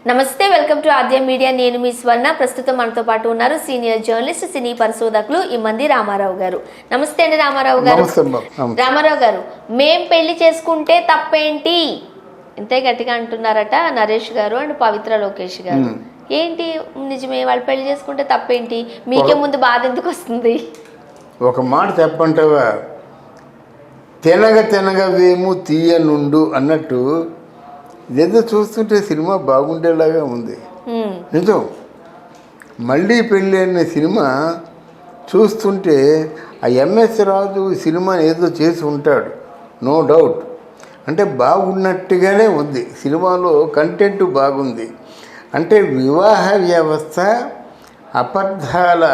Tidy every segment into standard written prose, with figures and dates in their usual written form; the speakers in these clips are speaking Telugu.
నమస్తే, వెల్కమ్ టు ఆద్య మీడియా. నేను మీ స్వర్ణ. ప్రస్తుతం మనతో పాటు ఉన్నారు సీనియర్ జర్నలిస్ట్, సినీ పరిశోధకులు ఇమ్మంది రామారావు గారు. నమస్తే అండి రామారావు గారు. రామారావు గారు, మేం పెళ్లి చేసుకుంటే తప్పేంటి ఇంతే గట్టిగా అంటున్నారట నరేష్ గారు అండ్ పవిత్ర లోకేష్ గారు. ఏంటి నిజమే, వాళ్ళు పెళ్లి చేసుకుంటే తప్పేంటి? మీకే ముందు బాధ ఎందుకు వస్తుంది? ఒక మాట చెప్పంటావా, తినగ వేము తీయనుండు అన్నట్టు ఏదో చూస్తుంటే సినిమా బాగుండేలాగా ఉంది. నిజం. మళ్ళీ పెళ్ళి అనే సినిమా చూస్తుంటే ఆ ఎంఎస్ రాజు సినిమా ఏదో చేసి ఉంటాడు, నో డౌట్. అంటే బాగున్నట్టుగానే ఉంది, సినిమాలో కంటెంట్ బాగుంది. అంటే వివాహ వ్యవస్థ అబద్ధాల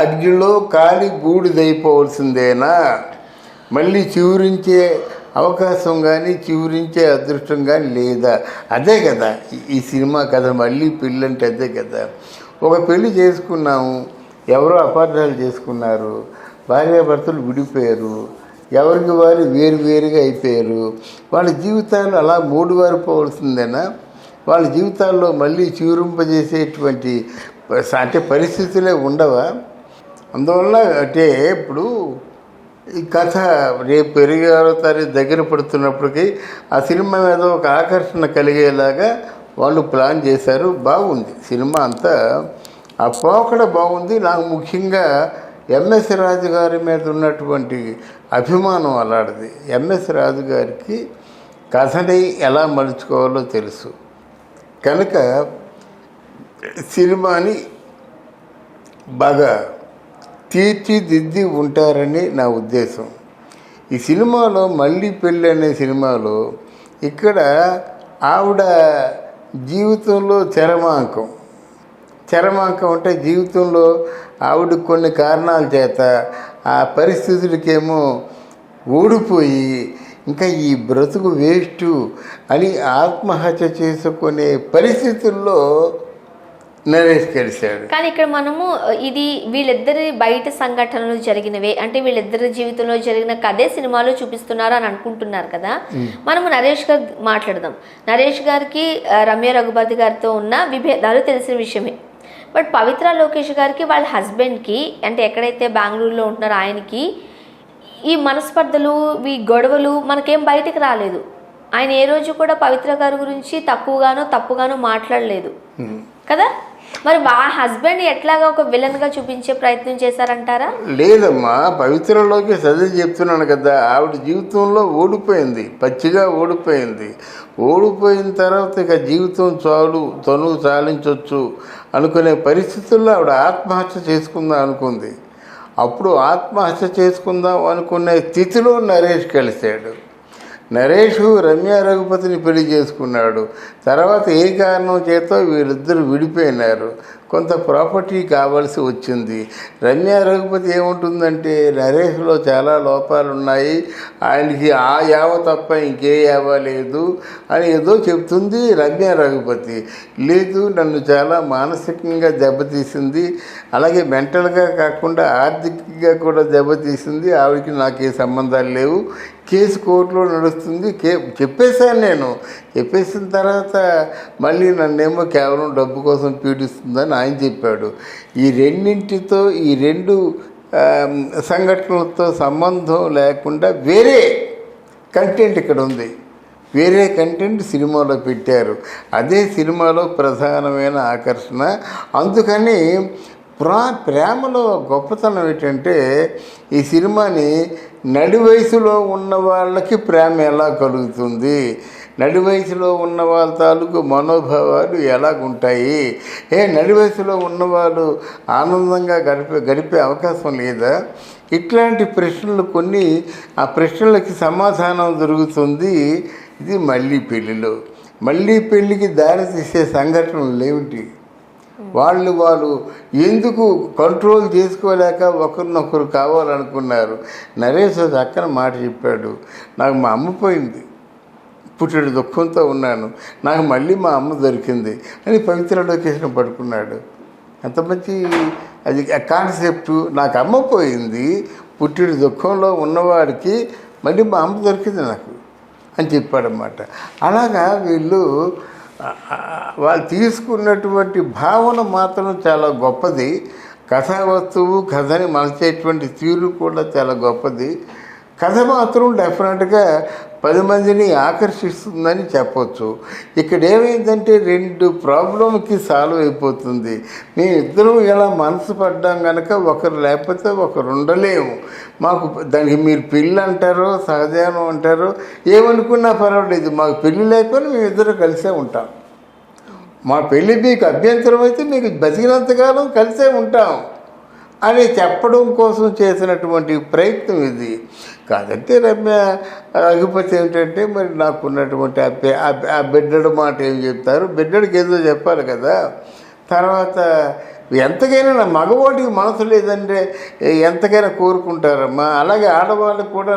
అగ్నిలో కాలి బూడిదైపోవలసిందేనా? మళ్ళీ చివురించే అవకాశం కానీ చివురించే అదృష్టం కానీ లేదా? అదే కదా ఈ సినిమా కథ. మళ్ళీ పెళ్ళి అంటే అదే కదా. ఒక పెళ్ళి చేసుకున్నాము, ఎవరో అపార్థాలు చేసుకున్నారు, భార్యాభర్తలు విడిపోయారు, ఎవరికి వారు వేరుగా అయిపోయారు. వాళ్ళ జీవితాలు అలా మూడువారిపోవలసిందేనా? వాళ్ళ జీవితాల్లో మళ్ళీ చివురింపజేసేటువంటి అంటే పరిస్థితులే ఉండవా? అందువల్ల అంటే ఇప్పుడు ఈ కథ రేపు 26వ తారీఖు దగ్గర పడుతున్నప్పటికీ ఆ సినిమా మీద ఒక ఆకర్షణ కలిగేలాగా వాళ్ళు ప్లాన్ చేశారు. బాగుంది సినిమా అంతా, ఆ పోకడ బాగుంది. నాకు ముఖ్యంగా ఎంఎస్ రాజు గారి మీద ఉన్నటువంటి అభిమానం అలాంటిది. ఎంఎస్ రాజు గారికి కథని ఎలా మలుచుకోవాలో తెలుసు కనుక సినిమాని బాగా తీర్చిదిద్ది ఉంటారని నా ఉద్దేశం. ఈ సినిమాలో మళ్ళీ పెళ్ళి అనే సినిమాలో ఇక్కడ ఆవిడ జీవితంలో చరమాంకం అంటే జీవితంలో ఆవిడ కొన్ని కారణాల చేత ఆ పరిస్థితులకేమో ఓడిపోయి ఇంకా ఈ బ్రతుకు వేస్టు అని ఆత్మహత్య చేసుకునే పరిస్థితుల్లో నరేష్ కలిశాడు. కానీ ఇక్కడ మనము ఇది వీళ్ళిద్దరి బయట సంఘటనలు జరిగినవే, అంటే వీళ్ళిద్దరి జీవితంలో జరిగిన కథే సినిమాలో చూపిస్తున్నారు అని అనుకుంటున్నారు కదా. మనము నరేష్ గారు మాట్లాడదాం. నరేష్ గారికి రమ్య రఘుపతి గారితో ఉన్న విభేదాలు తెలిసిన విషయమే. బట్ పవిత్ర లోకేష్ గారికి వాళ్ళ హస్బెండ్కి, అంటే ఎక్కడైతే బెంగళూరులో ఉంటున్నారో ఆయనకి ఈ మనస్పర్ధలు, ఈ గొడవలు మనకేం బయటకు రాలేదు. ఆయన ఏ రోజు కూడా పవిత్ర గారి గురించి తప్పుగానో మాట్లాడలేదు కదా. మరి వాళ్ళ హస్బెండ్ ఎట్లాగా ఒక విలన్గా చూపించే ప్రయత్నం చేశారంటారా? లేదమ్మా, పవిత్రలోకి చదివి చెప్తున్నాను కదా, ఆవిడ జీవితంలో ఓడిపోయింది, పచ్చిగా ఓడిపోయింది. ఓడిపోయిన తర్వాత ఇక జీవితం తను చాలించవచ్చు అనుకునే పరిస్థితుల్లో ఆవిడ ఆత్మహత్య చేసుకుందాం అనుకుంది. అప్పుడు ఆత్మహత్య చేసుకుందాం అనుకునే స్థితిలో నరేష్ కలిశాడు. నరేష్ రమ్య రఘుపతిని పెళ్లి చేసుకున్నాడు. తర్వాత ఏ కారణం చేతో వీళ్ళిద్దరు విడిపోయినారు. కొంత ప్రాపర్టీ కావాల్సి వచ్చింది. రమ్య రఘుపతి ఏముంటుందంటే నరేష్లో చాలా లోపాలు ఉన్నాయి, ఆయనకి ఆ యావ తప్ప ఇంకే యావ లేదు అని ఏదో చెప్తుంది రమ్య రఘుపతి. లేదు, నన్ను చాలా మానసికంగా దెబ్బతీసింది, అలాగే మెంటల్గా కాకుండా ఆర్థికంగా కూడా దెబ్బతీసింది, ఆవిడకి నాకే సంబంధాలు లేవు, కేసు కోర్టులో నడుస్తుంది చెప్పేశాను నేను. చెప్పేసిన తర్వాత మళ్ళీ నన్నేమో కేవలం డబ్బు కోసం పీడిస్తుందని ఆయన చెప్పాడు. ఈ రెండు సంఘటనలతో సంబంధం లేకుండా వేరే కంటెంట్ ఇక్కడ ఉంది. వేరే కంటెంట్ సినిమాలో పెట్టారు. అదే సినిమాలో ప్రధానమైన ఆకర్షణ. అందుకని ప్రేమలో గొప్పతనం ఏంటంటే ఈ సినిమాని నడి వయసులో ఉన్న వాళ్ళకి ప్రేమ ఎలా కలుగుతుంది, నడి వయసులో ఉన్న వాళ్ళ తాలూకు మనోభావాలు ఎలాగుంటాయి, నడి వయసులో ఉన్నవాళ్ళు ఆనందంగా గడిపే అవకాశం లేదా, ఇట్లాంటి ప్రశ్నలు కొన్ని, ఆ ప్రశ్నలకి సమాధానం దొరుకుతుంది ఇది మళ్ళీ పెళ్ళిలో. మళ్ళీ పెళ్ళికి దారితీసే సంఘటనలు ఏమిటి, వాళ్ళు ఎందుకు కంట్రోల్ చేసుకోలేక ఒకరినొకరు కావాలనుకున్నారు. నరేష్ చక్కని మాట చెప్పాడు, నాకు మా అమ్మ పోయింది, పుట్టెడు దుఃఖంతో ఉన్నాను, నాకు మళ్ళీ మా అమ్మ దొరికింది అని పవిత్ర లొకేషన్ పడుకున్నాడు. అంత మంచి అది కాన్సెప్టు. నాకు అమ్మ పోయింది, పుట్టెడు దుఃఖంలో ఉన్నవాడికి మళ్ళీ మా అమ్మ దొరికింది నాకు. అని చెప్పాడన్నమాట. అలాగా వీళ్ళు వాళ్ళు తీసుకున్నటువంటి భావన మాత్రం చాలా గొప్పది. కథా వస్తువు కథని మలచేటువంటి తీరు కూడా చాలా గొప్పది. కథ మాత్రం డెఫినెట్గా 10 మందిని ఆకర్షిస్తుందని చెప్పొచ్చు. ఇక్కడ ఏమైందంటే 2 ప్రాబ్లంకి సాల్వ్ అయిపోతుంది. మేమిద్దరం ఇలా మనసు పడ్డాం కనుక ఒకరు లేకపోతే ఒకరు ఉండలేము. మాకు దానికి మీరు పెళ్ళి అంటారో సహజానం అంటారో ఏమనుకున్నా పర్వాలేదు, మాకు పెళ్ళి లేకపోయినా మేమిద్దరం కలిసే ఉంటాం. మా పెళ్ళి మీకు అభ్యంతరం అయితే మీకు బతికినంతకాలం కలిసే ఉంటాం అని చెప్పడం కోసం చేసినటువంటి ప్రయత్నం ఇది. కాదంటే రమ్య రఘుపతి ఏమిటంటే మరి నాకున్నటువంటి ఆ బిడ్డడు మాట ఏం చెప్తారు, బిడ్డడికి ఏదో చెప్పాలి కదా. తర్వాత ఎంతకైనా నా మగవాడికి మనసు లేదంటే ఎంతకైనా కోరుకుంటారమ్మా. అలాగే ఆడవాళ్ళకి కూడా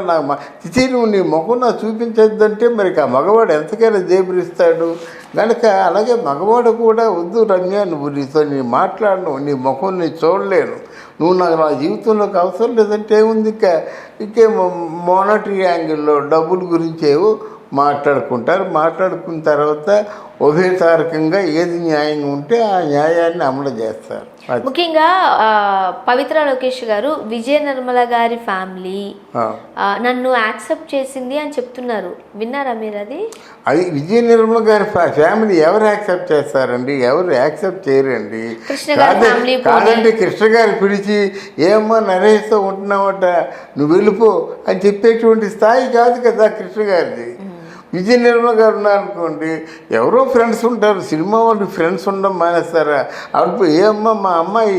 నువ్వు నీ ముఖం నాకు చూపించద్దంటే మరి ఆ మగవాడు ఎంతకైనా జేబురిస్తాడు కనుక అలాగే మగవాడు కూడా వద్దు రమ్య, నువ్వు నీ మాట్లాడను, నీ ముఖం నీ చూడలేను, నువ్వు నాకు నా జీవితంలోకి అవసరం లేదంటే ఏముంది. ఇంకే మోనటరీ యాంగిల్లో డబ్బుల గురించి ఏవో మాట్లాడుకున్న తర్వాత ఉభయతారకంగా ఏది న్యాయంగా ఉంటే ఆ న్యాయాన్ని అమలు చేస్తారు. ముఖ్యంగా పవిత్ర లోకేష్ గారు విజయ నిర్మల గారి ఫ్యామిలీ నన్ను యాక్సెప్ట్ చేసింది అని చెప్తున్నారు, విన్నారా మీరు? అది విజయ నిర్మల గారి ఫ్యామిలీ ఎవరు యాక్సెప్ట్ చేస్తారండి? ఎవరు యాక్సెప్ట్ చేయరండి. కాదండి, కృష్ణ గారు పిలిచి ఏమమ్మా నరేష్తో ఉంటున్నావట, నువ్వు వెళ్ళిపో అని చెప్పేటువంటి స్థాయి కాదు కదా కృష్ణ గారిది. విజయ నిర్మల గారు ఉన్నారనుకోండి, ఎవరో ఫ్రెండ్స్ ఉంటారు, సినిమా వాళ్ళు ఫ్రెండ్స్ ఉండడం మానేస్తారా? అప్పుడు ఏమ్మా మా అమ్మాయి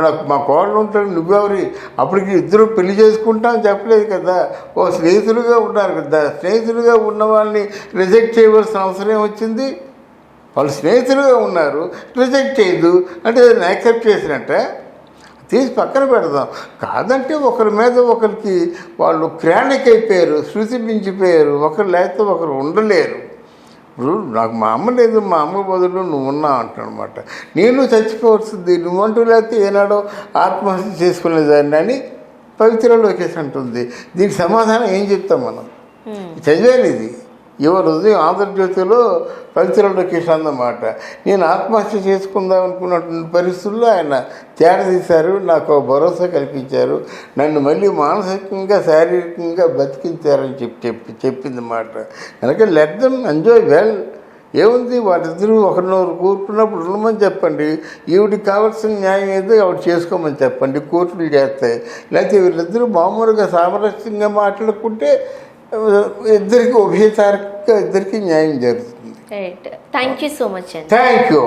నాకు మా కోడలు ఉంటాడు, నువ్వెవరి అప్పటికి ఇద్దరు పెళ్లి చేసుకుంటామని చెప్పలేదు కదా, ఓ స్నేహితులుగా ఉన్నారు కదా. స్నేహితులుగా ఉన్న వాళ్ళని రిజెక్ట్ చేయవలసిన అవసరం వచ్చింది. వాళ్ళు స్నేహితులుగా ఉన్నారు, రిజెక్ట్ చేయదు అంటే దాన్ని యాక్సెప్ట్ చేసినట్ట తీసి పక్కన పెడదాం. కాదంటే ఒకరి మీద ఒకరికి వాళ్ళు క్రానిక్ అయిపోయారు, శృతి మించిపోయారు, ఒకరు లేకపోతే ఒకరు ఉండలేరు. ఇప్పుడు నాకు మా అమ్మ లేదు, మా అమ్మ బదులు నువ్వు ఉన్నావు అంటానమాట. నేను చచ్చిపోవలసింది, నువ్వంటూ లేకపోతే ఏనాడో ఆత్మహత్య చేసుకునేదాన్ని అని పవిత్ర లోకేష్ అంటుంది. దీనికి సమాధానం ఏం చెప్తాం మనం? చదివాను ఇది ఎవరు ఉదయం ఆంధ్రజ్యోతిలో పవిత్ర లోకేష్ అన్నమాట. నేను ఆత్మహత్య చేసుకుందాం అనుకున్నటువంటి పరిస్థితుల్లో ఆయన తేడదీశారు, నాకు భరోసా కల్పించారు, నన్ను మళ్ళీ మానసికంగా శారీరకంగా బతికించారని చెప్పింది మాట. కనుక లెట్ దెమ్ ఎంజాయ్ వెల్. ఏముంది, వాళ్ళిద్దరూ ఒకరినొకరు కూర్చున్నప్పుడు ఉండమని చెప్పండి, ఈవిడికి కావాల్సిన న్యాయం ఏదో ఆవిడ చేసుకోమని చెప్పండి, కోర్టులు చేస్తాయి. లేకపోతే వీళ్ళిద్దరూ మామూలుగా సామరస్యంగా మాట్లాడుకుంటే ఇద్దరికి ఉభయతారకంగా ఇద్దరికి న్యాయం జరుగుతుంది. Thank you so much. Thank you.